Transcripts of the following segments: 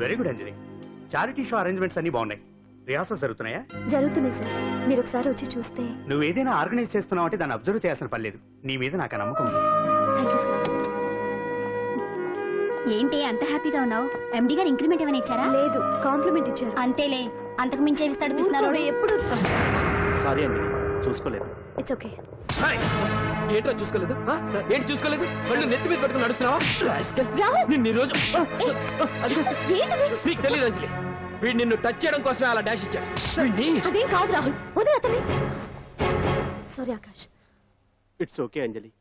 Very good అంజలి. Charity show arrangements అన్ని బాగున్నాయి. Rehearsal జరుగుతున్నాయా? జరుగుతున్నాయి సార్. మీరు ఒకసారి వచ్చి చూస్తే. నువ్వు ఏదైనా ఆర్గనైజ్ చేస్తున్నావు అంటే దాన్ని అబ్జర్వ్ చేయాల్సిన పని లేదు. నీ మీద నాకు నమ్మకం ఉంది. Thank you sir. ఏంటి అంత హ్యాపీగా ఉన్నావు? ఎండి గారు ఇంక్రిమెంట్ ఏమైనా ఇచ్చారా? లేదు, కాంప్లిమెంట్ ఇచ్చారు. అంతేలే, అంతకు మించి ఇస్తాడు. ఎప్పుడు సారీ అండి, చూసుకోలేదు. It's okay. ఏంటో చూసుకోలేదు? ఏంటి చూసుకోలేదు? వాళ్ళు నెత్తి మీద పెట్టుకుని నడుస్తున్నావా? రోజు నీకు తెలియదు అంజలి, వీడు నిన్ను టచ్ చేయడం కోసం అలా డాష్ ఇచ్చాడు. అదేం కాదు రాహుల్, వదిలే అతన్ని. సారీ ఆకాష్. ఇట్స్ ఓకే అంజలి.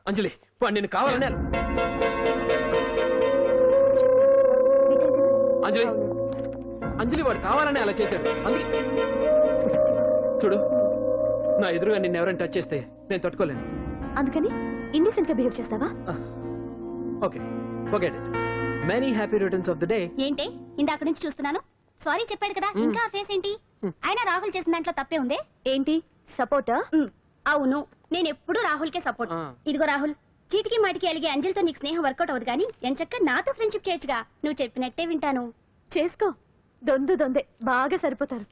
అంజలి వాడు నిన్ను కావాలనే అంజలి అంజలి వాడు కావాలని అలా చేశాడు. అందుకే చూడు, నా ఎదురుగా నిన్ను ఎవరైనా టచ్ చేస్తే నేను తట్టుకోలేను. అందుకని ఇండిసెంట్ గా బిహేవ్ చేస్తావా? Okay, forget it. Many happy returns of the day. ఏంటి ఇందాక నుంచి చూస్తున్నాను? సారీ చెప్పాడు కదా, ఇంకా ఆ ఫేస్ ఏంటి? అయినా రాహుల్ చేసిన దాంట్లో తప్పే ఉందే. ఏంటి సపోర్టా? అవును, నేను ఎప్పుడు రాహుల్ కే సపోర్ట్. ఇదిగో రాహుల్, చీటికి మాటికి అలిగే అంజలితో నీకు స్నేహం వర్కౌట్ అవ్వదు కానీ ఎంచక్క నాతో ఫ్రెండ్షిప్ చేయొచ్చుగా. నువ్వు చెప్పినట్టే వింటాను. చేసుకో, దొందే బాగా సరిపోతారు.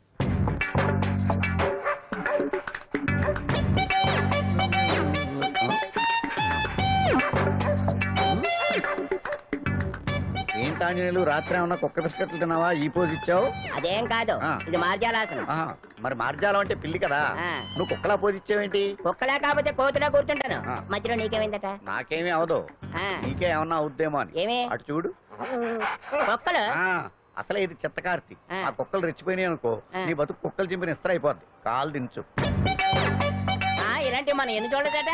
ఏంటాంజనేయులు, రాత్రి ఏమన్నా కుక్క బిస్కెట్లు తిన్నావా? ఈ పోజ్ ఇచ్చావు. అదేం కాదు, ఇది మార్జాలాసనం. మరి మార్జాలం అంటే పిల్లి కదా, నువ్వు కుక్కలా పోజ్ ఇచ్చావేంటి? కుక్కలా కాకపోతే కోతులా కూర్చుంటాను. మధ్యలో నీకేమైందట? నాకేమీ అవదు, నీకే ఏమన్నా అవుద్దేమో అని. ఏమి? అటు చూడు. కుక్కలు అసలే ఇది చిత్తకార్తి. ఆ కుక్కలు రెచ్చిపోయినాయి అనుకో, నీ బతుకు కుక్కలు చింపిన ఇస్త్ర అయిపోద్ది. కాలు దించు. ఇలాంటివి మనం ఎన్ని చూడదట.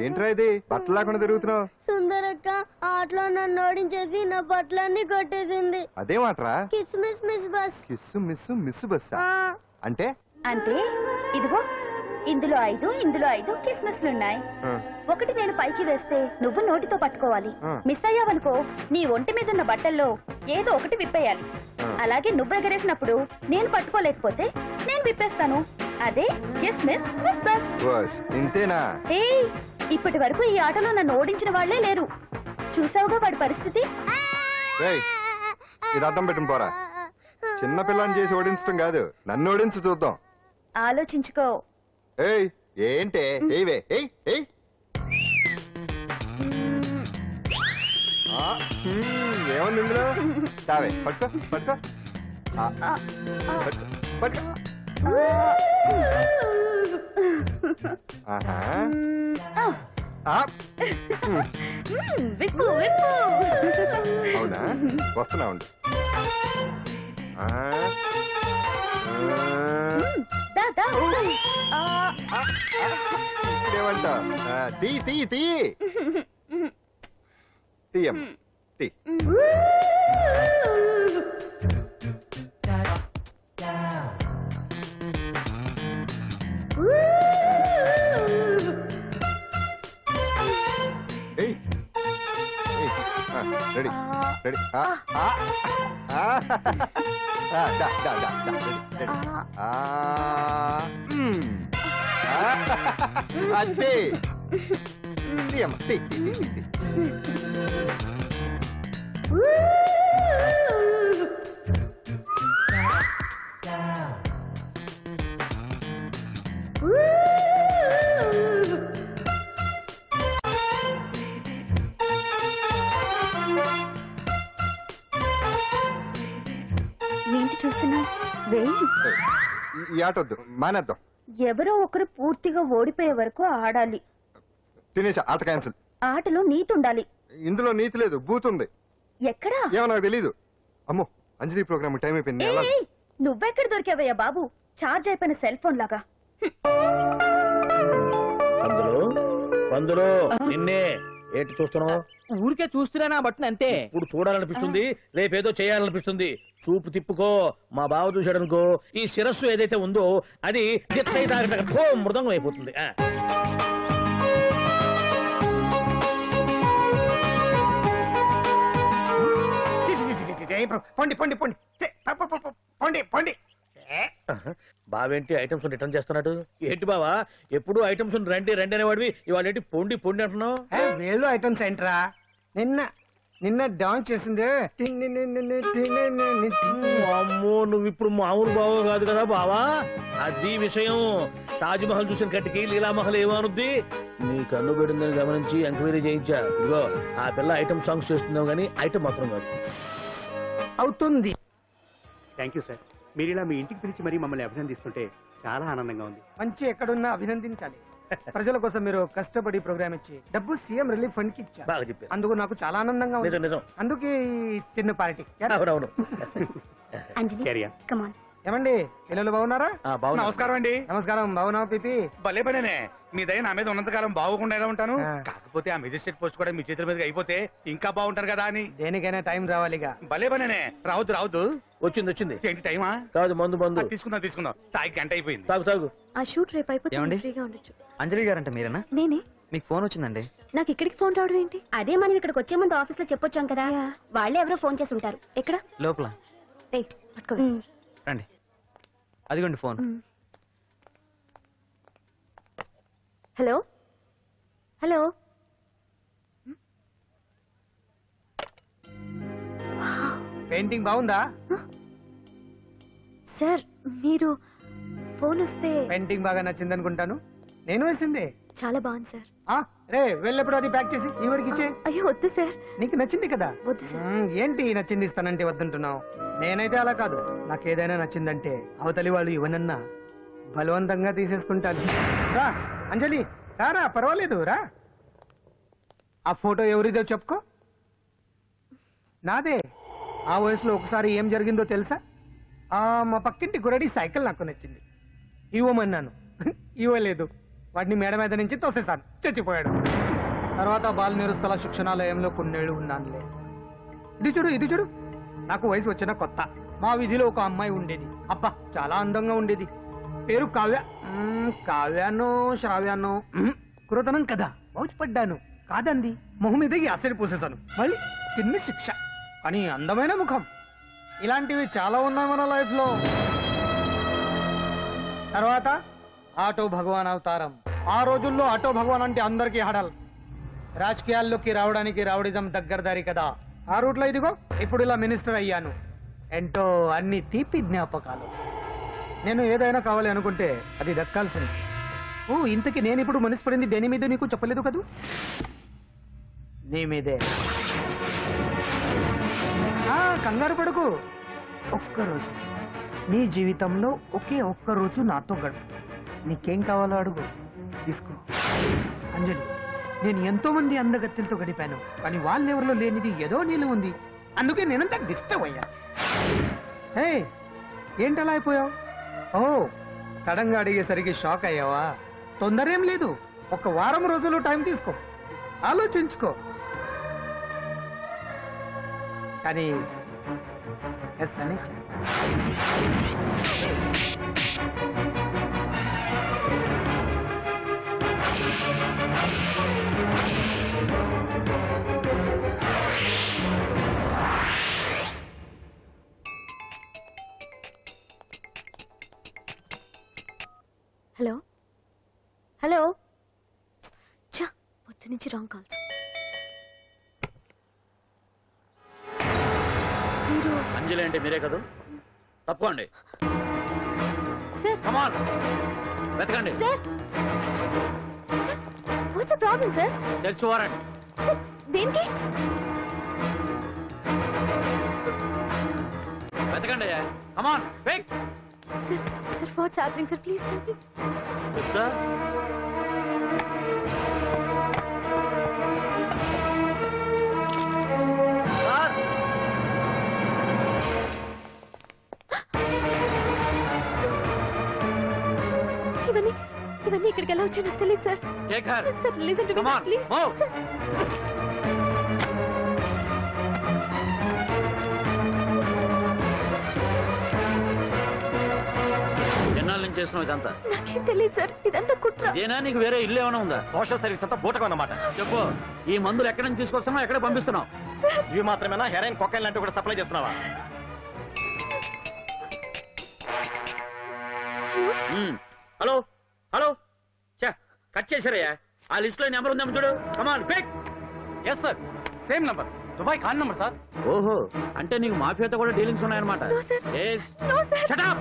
ఏంట్రా ఇది బట్టలు లేకుండా తిరుగుతున్నావు? సుందరక్క ఆటలో నన్ను ఓడించేసి నా బట్టలన్నీ కొట్టేసింది. అదే మాట్రా? Kiss miss miss bus. Kiss miss bus అంటే? అంటే ఇదిగో ఇందులో 5 ఇందులో 5 కిస్మిస్లున్నాయి. ఒకటి నేను పైకి వేస్తే నువ్వు నోటితో పట్టుకోవాలి. మిస్ అయ్యావనుకో నీ ఒంటి మీద ఉన్న బట్టల్లో ఏదో ఒకటి విప్పేయాలి. అలాగే నువ్వు ఎగరేసినప్పుడు నేను పట్టుకోలేకపోతే నేను విప్పేస్తాను. అదే కిస్మిస్ మిస్ బస్. ఇంతేనా? ఇప్పటి వరకు ఈ ఆటలో నన్ను ఓడించిన వాళ్లే లేరు. చూసావుగా వాడి పరిస్థితి. ఇది అర్థం పెట్టుకుని పోరా. చిన్న పిల్లని చేసి ఓడించడం కాదు, నన్ను ఓడించి చూద్దాం. ఆలోచించుకో. ఏంటే? ఏముంది ఇందులో? తావే పట్టుకో పట్టుకో పట్టుకో. అవునా? వస్తున్నా ఉండు. ఏమంటా? తీయం తీ. Ready ready. అంతే. తీయమ్మ తీ. ఏంటి చూస్తున్నావు? ఈ ఆట వద్దు, మానేద్దాం. ఎవరో ఒకరు పూర్తిగా ఓడిపోయే వరకు ఆడాలి. తినేసా, ఆట క్యాన్సిల్. ఆటలో నీతి ఉండాలి. ఇందులో నీతి లేదు, బూత్ ఉంది. ఎక్కడా? ఏమో నాకు తెలీదు. అమ్మో, అంజలి ప్రోగ్రామ్ టైం అయిపోయింది. నువ్వెక్కడ దొరికావయ్యా బాబు? చార్జ్ అయిపోయిన సెల్ ఫోన్ లాగా. నిన్నే ఏంటి చూస్తున్నావు? ఊరికే చూస్తున్నానా బట్టను అంతే. ఇప్పుడు చూడాలనిపిస్తుంది, రేపేదో చేయాలనిపిస్తుంది. చూపు తిప్పుకో. మా బావ చూశాడనుకో, ఈ శిరస్సు ఏదైతే ఉందో అది మృదంగం అయిపోతుంది. పొండి పొండి పొండి పొండి పొండి. బావేంటి ఐటమ్స్ రిటర్న్ చేస్తున్నాడు? ఏంటి బావా ఎప్పుడు ఐటమ్స్ రండి రండి అనేవాడివి, ఇవాళ ఏంటి పొండి పొండి అంటున్నావు? వేలు ఐటమ్స్ ఏంట్రా? నిన్న డాన్స్ చేసిందే. అమ్మో నువ్వు ఇప్పుడు మామూలు బావ కాదు కదా బావా, అది విషయం. తాజ్ మహల్ చూసిన కట్టికి లీలామహల్ ఏమనుద్ది? నీ కన్ను పెట్టిందని గమనించి ఎంక్వైరీ చేయించా. ఇదిగో ఆ పిల్ల ఐటమ్ సాంగ్స్ చేస్తున్నావు కానీ ఐటమ్ మాత్రం కాదు. అవుతుంది. Thank you sir. మీరు ఇలా మీ ఇంటికి పిలిచి మరీ మమ్మల్ని అభినందిస్తుంటే చాలా ఆనందంగా ఉంది. మంచి ఎక్కడున్నా అభినందించాలి. ప్రజల కోసం మీరు కష్టపడి ప్రోగ్రామ్ ఇచ్చి డబ్బు సీఎం రిలీఫ్ ఫండ్ కి ఇచ్చారు. బాగా చెప్పారు. అందుకు నాకు చాలా ఆనందంగా ఉంది. నిజం నిజం. అందుకే ఈ చిన్న పార్టీ. అవునవును. అంజలి క్యారియా కమాన్. ఏమండి పిల్లలు బాగున్నారా? నమస్కారం అండి. నమస్కారం. బాగున్నావు పిపి? భలే పనేనే, మీ దయ నా మీద ఉన్నంతకాలం బాగుకుండా ఎలా ఉంటాను. ఆ. కాకపోతే ఆ మెజిస్ట్రేట్ పోస్ట్ కూడా మీ చేతుల మీద అయిపోతే ఇంకా బాగుంటారు కదా అని. దేనికైనా టైం రావాలిగా. భలే పనేనే, రావద్దు రావద్దు. వచ్చింది వచ్చింది. ఏంటి టైమా? కాదు మందు మందు. తీసుకుందాం తాగి గంట అయిపోయింది. తాగు తాగు. ఆ షూట్ రేపు అయిపోతే ఏమండి? ఫ్రీగా ఉండొచ్చు. అంజలి గారంట మీరేనా? నేనే. మీకు ఫోన్ వచ్చిందండి. నాకు ఇక్కడికి ఫోన్ రావడం ఏంటి? అదే మనం ఇక్కడికి వచ్చే ముందు ఆఫీస్ లో చెప్పొచ్చాం కదా, వాళ్ళే ఎవరో ఫోన్ చేసి ఉంటారు. ఎక్కడ? లోపల ఏయ్, పట్టుకో. రండి. అదిగోండి ఫోన్. Hello hello. పెయింటింగ్ బాగుందా? సార్ మీరు ఫోన్ వస్తే పెయింటింగ్ బాగా నచ్చింది అనుకుంటాను. నేను వేసింది. చాలా బాగుంది సార్. రే వెళ్ళప్పుడు అది ప్యాక్ చేసి ఈ వాడికి ఇచ్చే. అయ్యో వద్దు సార్. నీకు నచ్చింది కదా? వద్దు సార్. ఏంటి నచ్చింది ఇస్తానంటే వద్దంటున్నావు? నేనైతే అలా కాదు. నాకు ఏదైనా నచ్చిందంటే అవతలి వాళ్ళు ఇవ్వనన్నా బలవంతంగా తీసేసుకుంటాను. రా అంజలి రారా, పర్వాలేదు రా. ఆ ఫోటో ఎవరిదో చెప్పుకో. నాదే. ఆ వయసులో ఒకసారి ఏం జరిగిందో తెలుసా? మా పక్కింటి గురడి సైకిల్ నాకు నచ్చింది. ఇవ్వమన్నాను, ఇవ్వలేదు. వాడిని మేడ మీద నుంచి తోసేశాను, చచ్చిపోయాడు. తర్వాత బాల నిరుస్తల శిక్షణాలయంలో కొన్నేళ్లు ఉన్నానులే. ఇది చూడు నాకు వయసు వచ్చిన కొత్త. మా వీధిలో ఒక అమ్మాయి ఉండేది. అబ్బా చాలా అందంగా ఉండేది. పేరు కావ్య. కావ్యానో శ్రావ్యానో కురతనం కదా. మౌచిపడ్డాను. కాదండి, మొహం మీద యాసిడ్ పూసేశాను. మళ్ళీ చిన్న శిక్ష, కానీ అందమైన ముఖం. ఇలాంటివి చాలా ఉన్నాయి మన లైఫ్ లో. తర్వాత ఆటో భగవాన్ అవతారం. ఆ రోజుల్లో ఆటో భగవాన్ అంటే అందరికీ హడల్. రాజకీయాల్లోకి రావడానికి రౌడిజం దగ్గరదారి కదా. ఆ రూట్లో ఇదిగో ఇప్పుడు ఇలా మినిస్టర్ అయ్యాను. ఏంటో అన్ని తీపి జ్ఞాపకాలు. నేను ఏదైనా కావాలి అనుకుంటే అది దక్కాల్సింది. ఇంతకీ నేను ఇప్పుడు మనసు పడింది దేని మీద నీకు చెప్పలేదు కదూ? నీ మీదే. కంగారు పడుకు. ఒక్కరోజు నీ జీవితంలో ఒకే ఒక్కరోజు నాతో గడుపు. నీకేం కావాలో అడుగు, తీసుకో. అంజలి, నేను ఎంతో మంది అందగత్తెలతో గడిపాను, కానీ వాళ్ళెవరిలో లేనిది ఏదో నీళ్ళు ఉంది. అందుకే నేనంతా డిస్టర్బ్ అయ్యా. హే ఏంటలా అయిపోయావు? సడన్ గా అడిగేసరికి షాక్ అయ్యావా? తొందర ఏం లేదు. ఒక వారం రోజులు టైం తీసుకో, ఆలోచించుకో. కానీ ఎస్ అని హలో హలో. చా, పొద్దు నుంచి రాంగ్ కాల్స్. మీరు అంజలి అంటే మీరే కదా? తప్పుకోండి. సార్ కమాన్ వెతకండి. Sir what's the problem sir? Search warrant. Sir దేనికి? వెతకండి. Come on wait. Sir sir what's happening sir? Please tell me. Sister ఇవన్నీ ఇక్కడికి ఎలా వచ్చాయో నాకు తెలియదు sir. Take her. Sir listen to me please. ఎన్నాళ్ళ నుంచి చేస్తున్నావు ఇదంతా? నాకేం తెలియదు సార్, ఇదంతా కుట్ర. ఇదేనా నీకు వేరే ఇల్లు ఏమైనా ఉందా? సోషల్ సర్వీస్ అంతా బూటకం అన్నమాట. చెప్పు, ఈ మందులు ఎక్కడి నుంచి తీసుకొస్తున్నావు, ఎక్కడ పంపిస్తున్నావు? ఇవి మాత్రమేనా? హెరాయిన్, కొకైన్ లాంటివి కూడా సప్లై చేస్తున్నావా? హలో హలో చా కట్ చేశారయ్యా ఆ లిస్ట్ లో నెంబర్ ఉందేమో చూడు come on pick. Yes sir same number Dubai Khan number sir. ఓహో అంటే నీకు మాఫియాతో కూడా డీలింగ్స్ ఉన్నాయన్నమాట. Yes. Shut up.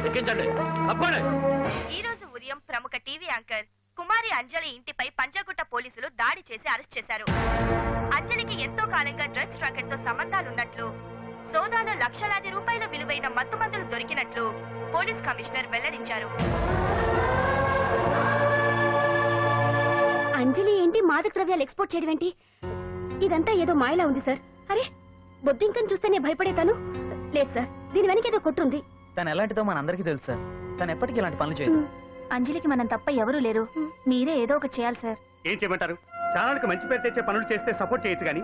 ఎక్కించండి తప్పండి. ఈ రోజు ఉదయం ప్రముఖ టీవీ యాంకర్ కుమారి అంజలి ఇంటిపై పంజాగుట్ట పోలీసులు దాడి చేసి అరెస్ట్ చేశారు. అంజలికి ఎంతో కాలంగా డ్రగ్స్ రాకెట్ తో సంబంధాలున్నట్లు, సోదాలో లక్షలాది రూపాయల విలువైన మత్తుమందులు దొరికినట్లు పోలీస్ కమిషనర్ వెల్లడించారు. అంజలి ఏంటి మాదక ద్రవ్యాలు ఎక్స్పోర్ట్ చేయడం ఏంటి? ఇదంతా ఏదో మాయలా ఉంది సార్. అరే బొద్దింకని చూస్తేనే భయపడేతాను. లేదు సార్, దీని వెనక ఏదో కొట్టుంది. తను ఎలాంటిదో మనందరికీ తెలుసు సార్. తను ఎప్పటికీ ఇలాంటి పనులు చేయదు. అంజలికి మనం తప్ప ఎవరూ లేరు. మీరే ఏదో ఒకటి చేయాలి సార్. ఏం చేయమంటారు? ఛానల్కి మంచి పేరు తెచ్చే పనులు చేస్తే సపోర్ట్ చేయొచ్చు కానీ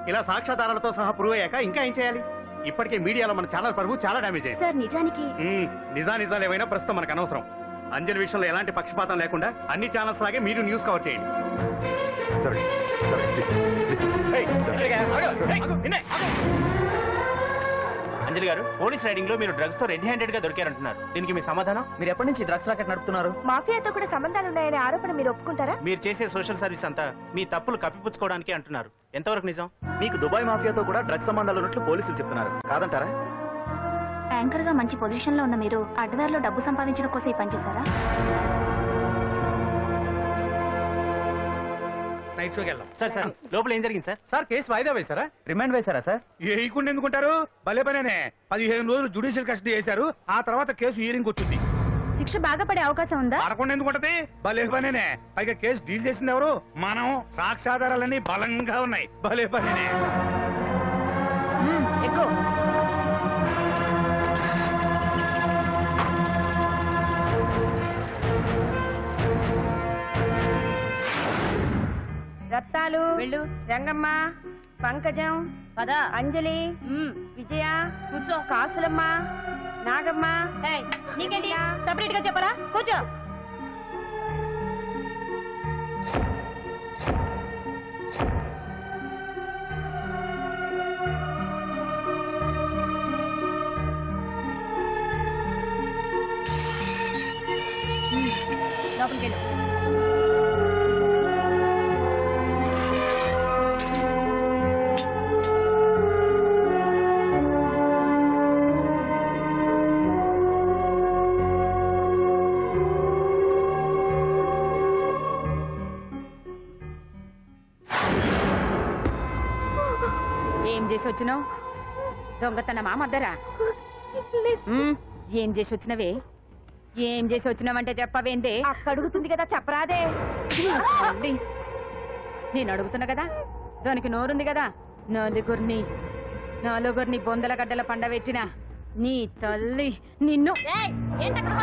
ఇలా సాక్ష్యాధారాలతో సహా ప్రూవ్ అయ్యాక ఇంకా ఏం చేయాలి? ఇప్పటికే మీడియాలో మన ఛానల్ పరువు చాలా డ్యామేజ్ అయింది. సార్ నిజానికి నిజాలు ఏమైనా ప్రస్తుతం మనకు అనవసరం. అంజలి విషయంలో ఎలాంటి పక్షపాతం లేకుండా అన్ని ఛానల్స్ లాగే మీరు న్యూస్ కవర్ చేయండి. అంజలి గారు పోలీస్ రైడింగ్ లో మీరు డ్రగ్స్ తో రెడ్ హ్యాండెడ్ గా దొరికారంటున్నారు. దీనికి మీ సమాధానం? మీరు ఎప్పటి నుంచి డ్రగ్స్ రాకెట్ నడుపుతున్నారు? మాఫియాతో కూడా సంబంధాలున్నాయనే ఆరోపణ మీరు ఒప్పుకుంటారా? మీరు చేసే సోషల్ సర్వీస్ అంతా మీ తప్పులు కప్పిపుచ్చుకోవడానికి అంటున్నారు. ఎంతవరకు నిజం? మీకు దుబాయ్ మాఫియాతో కూడా డ్రగ్స్ సంబంధాలు ఉన్నట్లు పోలీసులు చెప్తున్నారు. కాదంటారా? యాంకర్ గా మంచి పొజిషన్ లో ఉన్న మీరు అడ్డదారిలో డబ్బు సంపాదించడం కోసం ఈ పని చేశారా? నైట్ షోకి వెళ్దాం. సార్ సార్ లోపల ఏం జరిగింది సార్? సార్ కేసు వాయిదా వేశారా? రిమాండ్ వేశారా సార్? వేయకుండా ఎందుకుంటారు? భలే పనేనే. 15 రోజులు జుడిషియల్ కస్టడీ చేశారు. ఆ తర్వాత కేసు హియరింగ్ వచ్చింది. శిక్ష బాగా పడే అవకాశం ఉందా? పడకుండా ఎందుకుంటది? భలే పనేనే. పైగా కేసు డీల్ చేసింది ఎవరు? మనం. సాక్ష్యాధారాలన్నీ బలంగా ఉన్నాయి. భలే పనేనే. ఎక్కువ రత్తాలు, రంగమ్మ, పంకజం, అంజలి, విజయ, కూర్చో, కాసులమ్మ, నాగమ్మ. నీకేంటి సపరేట్ గా చెప్పరా? కూర్చో. లోపలికి వెళ్ళు. ఏం చేసి వచ్చినావు? దొంగతనమా మద్దరా? ఏం చేసి వచ్చినవే? ఏం చేసి వచ్చినావంటే చెప్పవేందే? అడుగుతుంది కదా చెప్పరాదే. నేను అడుగుతున్నా కదా, దానికి నోరుంది కదా. నలుగురిని బొందల గడ్డల పండబెట్టిన నీ తల్లి నిన్ను. ఏంటక్కడ